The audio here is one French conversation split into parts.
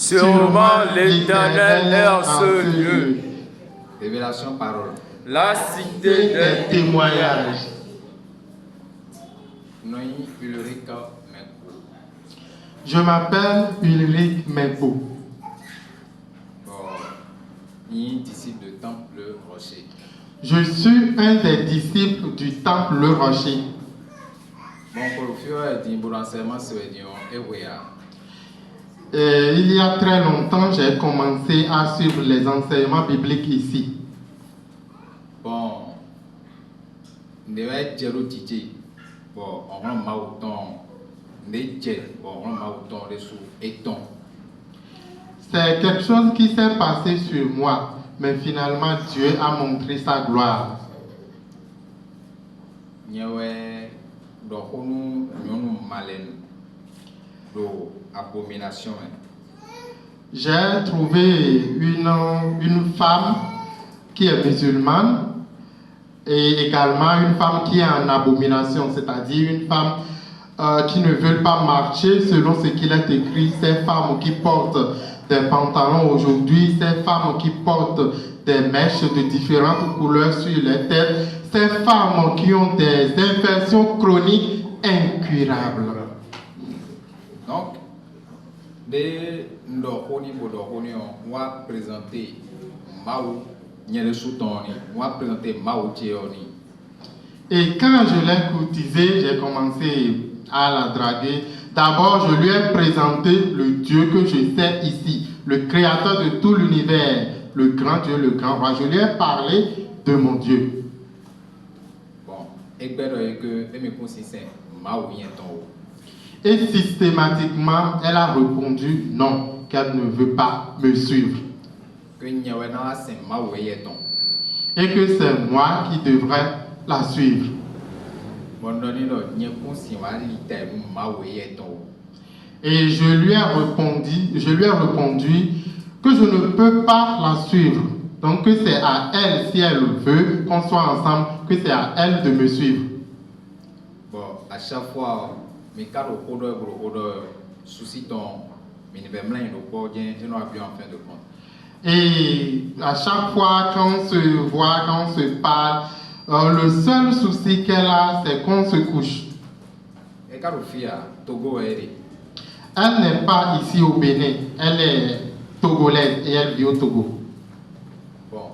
Sûrement l'Éternel est en ce lieu. Révélation parole. La cité des témoignages. Je m'appelle Ulrich Mebo. Disciple du Temple Le Rocher. Je suis un des disciples du Temple Le Rocher. Il y a très longtemps, j'ai commencé à suivre les enseignements bibliques ici. C'est quelque chose qui s'est passé sur moi, mais finalement Dieu a montré sa gloire. J'ai trouvé une femme qui est musulmane et également une femme qui est en abomination, c'est-à-dire une femme qui ne veut pas marcher selon ce qu'il est écrit. Ces femmes qui portent des pantalons aujourd'hui, ces femmes qui portent des mèches de différentes couleurs sur les têtes, ces femmes qui ont des infections chroniques incurables. Donc, dès on va présenter Mao, on va présenter Mao Tchéoni. Et quand je l'ai courtisée, j'ai commencé à la draguer. D'abord, je lui ai présenté le Dieu que je sais ici, le créateur de tout l'univers, le grand Dieu, le grand roi. Je lui ai parlé de mon Dieu. Et systématiquement, elle a répondu non, qu'elle ne veut pas me suivre. Et que c'est moi qui devrais la suivre. Et je lui ai répondu que je ne peux pas la suivre. Donc que c'est à elle, si elle veut qu'on soit ensemble, que c'est à elle de me suivre. Bon, à chaque fois, mes cas et à chaque fois qu'on se voit, quand on se parle, le seul souci qu'elle a, c'est qu'on se couche. Elle n'est pas ici au Bénin, elle est togolaise et elle vit au Togo. Bon,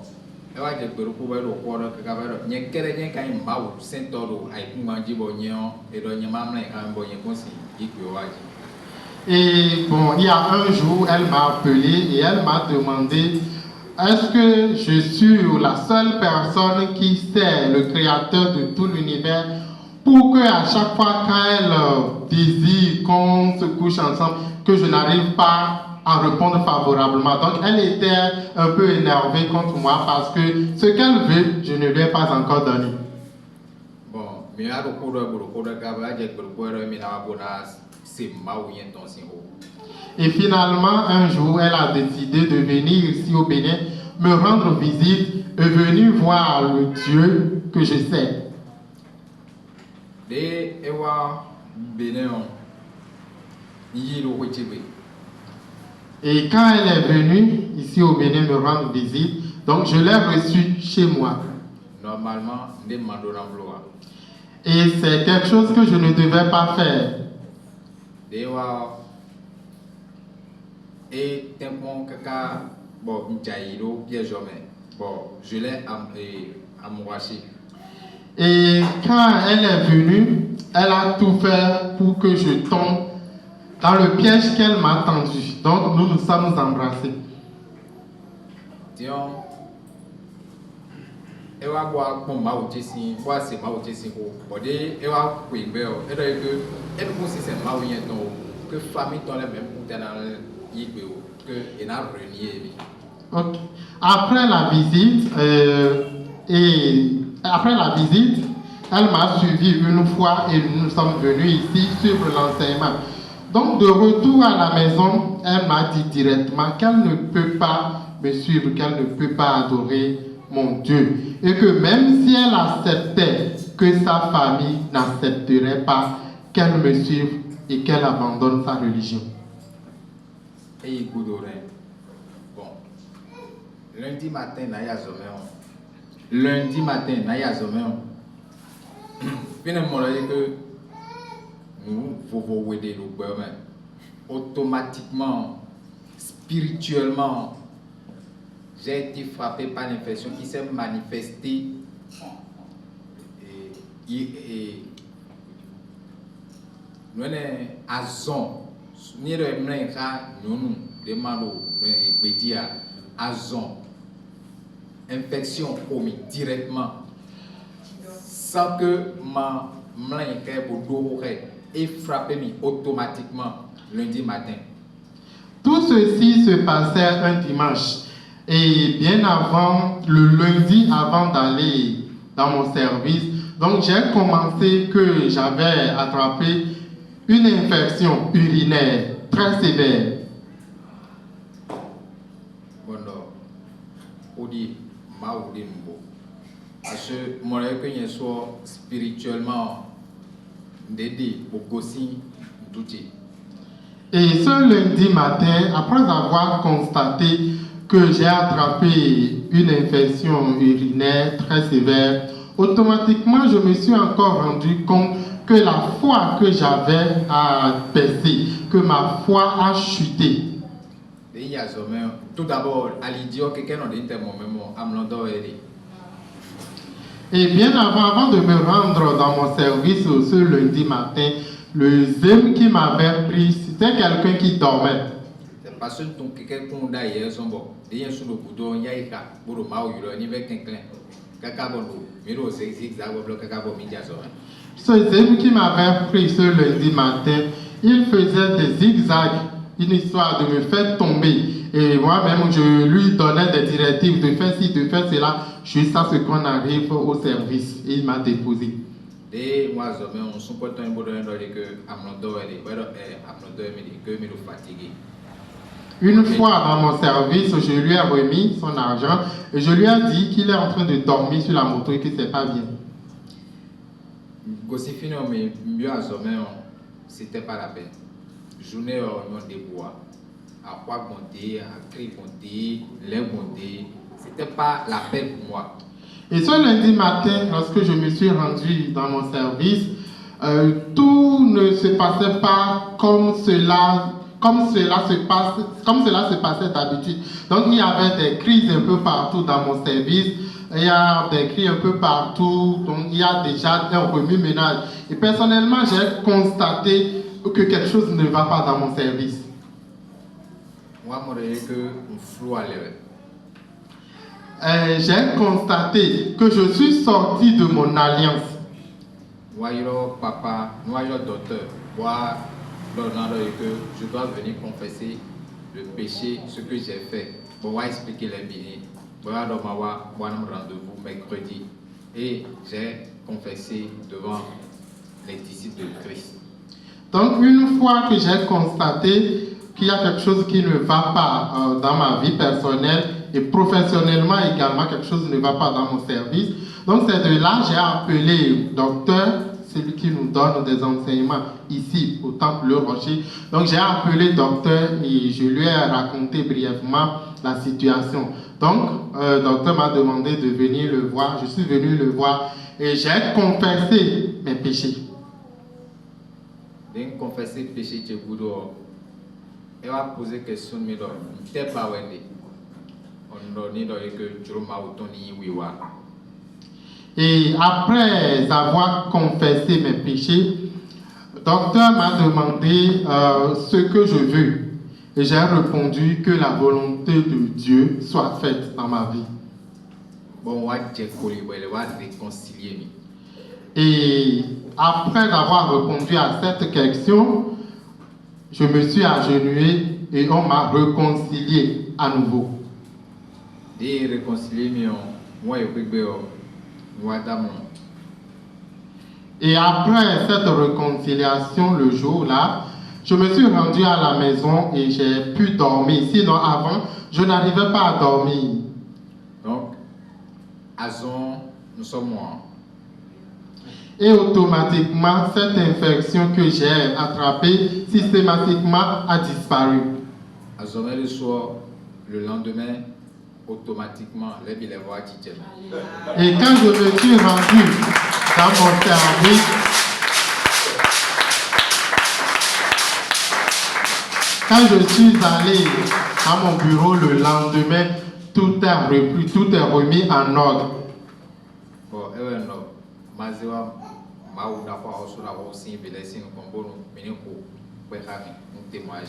et bon, il y a un jour, elle m'a appelé et elle m'a demandé est-ce que je suis la seule personne qui sait le créateur de tout l'univers pour que à chaque fois quand elle désire qu'on se couche ensemble, que je n'arrive pas à répondre favorablement. Donc elle était un peu énervée contre moi parce que ce qu'elle veut, je ne lui ai pas encore donné. Et finalement, un jour, elle a décidé de venir ici au Bénin, me rendre visite et venir voir le Dieu que je sais. Et quand elle est venue ici au Bénin me rendre visite, donc je l'ai reçue chez moi. Normalement, et c'est quelque chose que je ne devais pas faire. Et je l'ai amouraché. Et quand elle est venue, elle a tout fait pour que je tombe dans le piège qu'elle m'a tendu. Donc nous nous sommes embrassés. Okay. Après la visite, elle m'a suivi une fois et nous sommes venus ici suivre l'enseignement. Donc de retour à la maison, elle m'a dit directement qu'elle ne peut pas me suivre, qu'elle ne peut pas adorer mon Dieu. Et que même si elle acceptait, que sa famille n'accepterait pas qu'elle me suive et qu'elle abandonne sa religion. et Goudorin. Bon, lundi matin, lundi matin, finalement, que nous pouvons aider le gouvernement. Automatiquement, spirituellement, j'ai été frappé par l'infection qui s'est manifestée et nous sommes à zone. Nous sommes à zone. Infection commise directement sans que ma main est frappée automatiquement lundi matin. Tout ceci se passait un dimanche. Et bien avant, le lundi, avant d'aller dans mon service, donc j'ai commencé que j'avais attrapé une infection urinaire très sévère. Bon, on dit, parce que mon que soit spirituellement dédié au gossin d'outils. Et ce lundi matin, après avoir constaté que j'ai attrapé une infection urinaire très sévère, automatiquement je me suis encore rendu compte que la foi que j'avais a baissé, que ma foi a chuté. Tout d'abord, à l'idiot, quelqu'un a dit et bien avant de me rendre dans mon service ce lundi matin, le zème qui m'avait pris, c'était quelqu'un qui dormait. Parce que quelqu'un qui a dit il y a sur le boudon, il y a pour le maou, il y a ce zème qui m'avait pris ce lundi matin, il faisait des zigzags, une histoire de me faire tomber. Et moi-même, je lui donnais des directives de faire ci, de faire cela, jusqu'à ce qu'on arrive au service. Et il m'a déposé. Et moi, on se porte un peu de fatigué. Une fois dans mon service, je lui ai remis son argent et je lui ai dit qu'il est en train de dormir sur la moto et que c'est pas bien. C'était pas la peine. Journée on des bois, à quoi bonté, à cri bonté, les bonté, c'était pas la peine pour moi. Et ce lundi matin, lorsque je me suis rendu dans mon service, tout ne se passait pas comme cela se passait d'habitude. Donc il y avait des crises un peu partout dans mon service, il y a des cris un peu partout, donc il y a déjà un remue-ménage. Et personnellement, j'ai constaté que quelque chose ne va pas dans mon service. Moi, je me que un flou à j'ai constaté que je suis sorti de mon alliance. Moi, papa, moi, docteur, moi, que je dois venir confesser le péché, ce que j'ai fait. Bon, on va expliquer les billets. Bon, on va rendez-vous mercredi. Et j'ai confessé devant les disciples de Christ. Donc, une fois que j'ai constaté qu'il y a quelque chose qui ne va pas dans ma vie personnelle et professionnellement également, quelque chose ne va pas dans mon service. Donc, c'est de là que j'ai appelé le docteur, celui qui nous donne des enseignements ici au Temple Le Rocher. Donc, j'ai appelé le docteur et je lui ai raconté brièvement la situation. Donc, le docteur m'a demandé de venir le voir. Je suis venu le voir et j'ai confessé mes péchés. J'ai confessé le péché de Goudo. Elle va poser question mais donc t'es pas wendé on donne que tu m'as autoni wiwa. Et après avoir confessé mes péchés, le docteur m'a demandé ce que je veux. Et j'ai répondu que la volonté de Dieu soit faite dans ma vie. Bon, on va réconcilier. Et après avoir répondu à cette question, je me suis agenouillé et on m'a réconcilié à nouveau. Dès réconcilier, moi, et après cette réconciliation, le jour-là, je me suis rendu à la maison et j'ai pu dormir. Sinon, avant, je n'arrivais pas à dormir. Donc, Azon, nous sommes morts. Et automatiquement, cette infection que j'ai attrapée systématiquement a disparu. À sommet le soir, le lendemain, automatiquement, les billets vont attirer. Et quand je me suis rendu dans mon service, quand je suis allé à mon bureau le lendemain, tout est remis en ordre. Bon, et non, Maziwa, Maou d'abord, au soir, aussi, il est signe comme bon, mais nous pouvons faire un témoignage.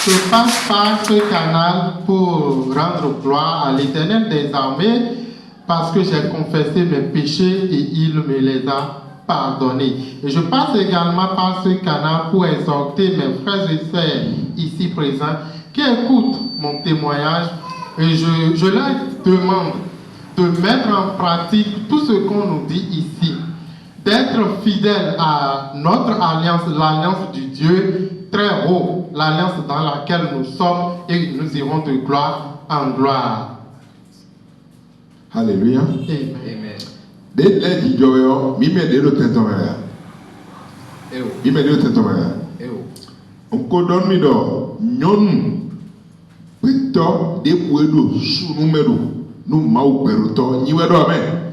Je passe par ce canal pour rendre gloire à l'Éternel des armées parce que j'ai confessé mes péchés et il me les a pardonnés. Et je passe également par ce canal pour exhorter mes frères et sœurs ici présents qui écoutent mon témoignage et je leur demande de mettre en pratique tout ce qu'on nous dit ici, d'être fidèles à notre alliance, l'alliance du Dieu très haut, l'alliance dans laquelle nous sommes et nous irons de gloire en gloire. Alléluia. Amen. Amen. Dès les idiots, mime de l'autre temps. Mime de l'autre temps. On condamne mido, nyon, pito, de puedo, sous numéro, nous mau peruto, n'y vedo amen.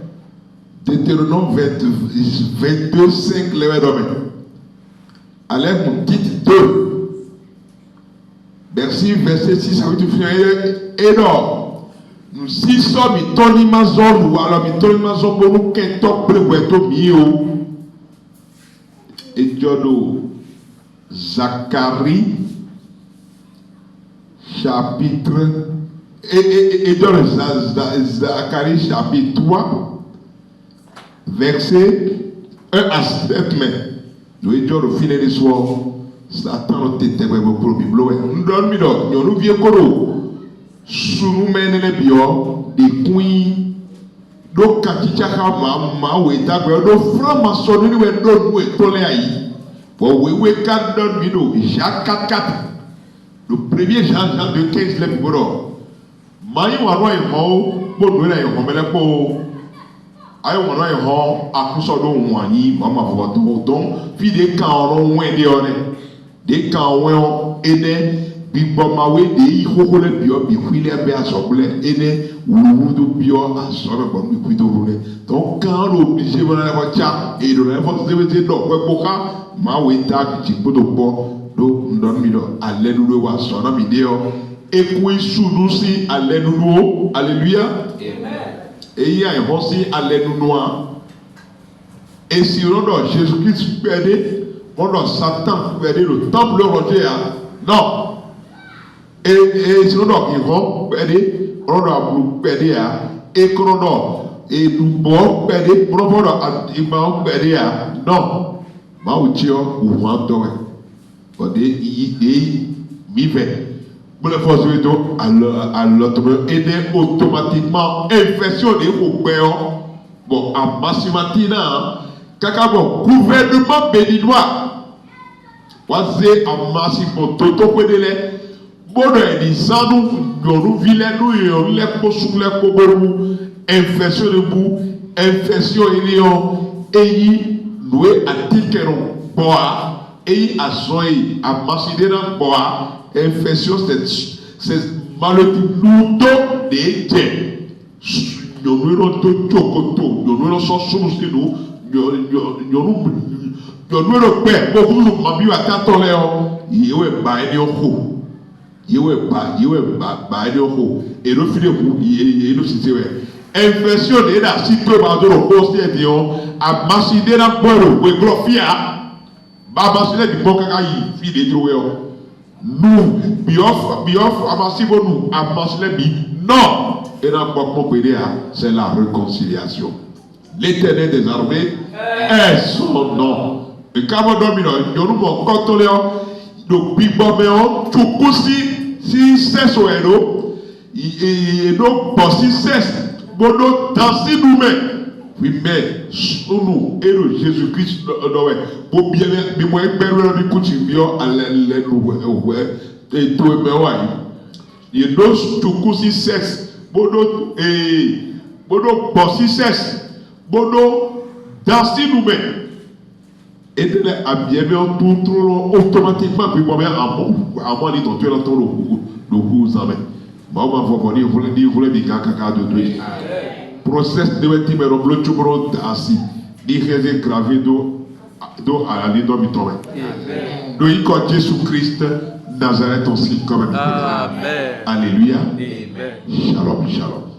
Deutéronome 22, 5, le vedo amen. Allez, mon titre 2. Verset 6 à 8, et non. Nous si sommes toni mazon ou alors toni mazon pour nous qu'un top prévoito mio. Et Jodo Zacharie chapitre et dans Zacharie chapitre 3 verset 1 à 7 mais nous étions au filet du soir Satan nous était pour le Bible nous donne nous vieux coro sunu menene bio de queen do kakichaka ma weta gbe do franc-maçon ni we do we tole ayi for we can don bido Jacques 4 le premier Jean 2 15 le biboro mai wa ro mo bodo na yo mele po ayi wa ro ho akuso do wani mama fo don fi de kan ro wen de one de kan wen ene Bibamawe de ihokole bio bikwile be asobule ene wuluwudu bio asobe bon bikwito rune donc quand l'obligé va la voiture et de la force de do poka ma weta ti podo bo do ndon mi do alleluia wa sona mi deo e ku isudu si alleluia alléluia amen et ya e hosi alleluia et si on do Jésus-Christ perdé on do Satan perdé le temple roger non. Et si on doit perdre, on doit perdre, et qu'on doit, et nous pouvons perdre, on doit perdre, non, ma ou tio ou moi toi, pour des mi-fait, pour la force de l'autre, à l'autre, aider automatiquement, infection des roupeaux, bon, à Massimatina, bon, gouvernement béninois, voici à Massimo, Toto Pédélé. Bono edi sanu yonu vilenu yon lepo sou lepo boru infection de bou infection ilion eyi loué atikeron boa eyi asoyi amasidena boa infection c'est maladie ludo de je yonu no to chokoto yonu no so sumusinu yonu no pe boku no mami wa katoleo yewe ba eni oku yewe ba et le fil et le système infection de la cité ba do ko se di on a maside na boro we glofia ba maside di boka ka yi fi de trowe o nous biof amasibo nous a maside bi non et na boko pede c'est la réconciliation l'Éternel des armées est son nom et quand domino yonu mo kotoleo do bibomeo chukusi si cesse au héros et donc pour si cesse bono danser nous-mêmes oui mais nous et le Jésus-Christ pour bien moi perdre du coup bio à les nous et tout mais ouais et donc tout si cesse bono et bono pour si cesse bono danser nous-mêmes Et de la bien tout automatiquement puis moi à moi les docteurs entendent le coup jamais. Bah on va voir dire voulait bien caca de deux. Process de être mais le chubro assis. Dire gravé do à la ligne de tomber. Donc il compte Jésus-Christ Nazareth aussi comme. Amen. Alléluia. Amen. Shalom, shalom.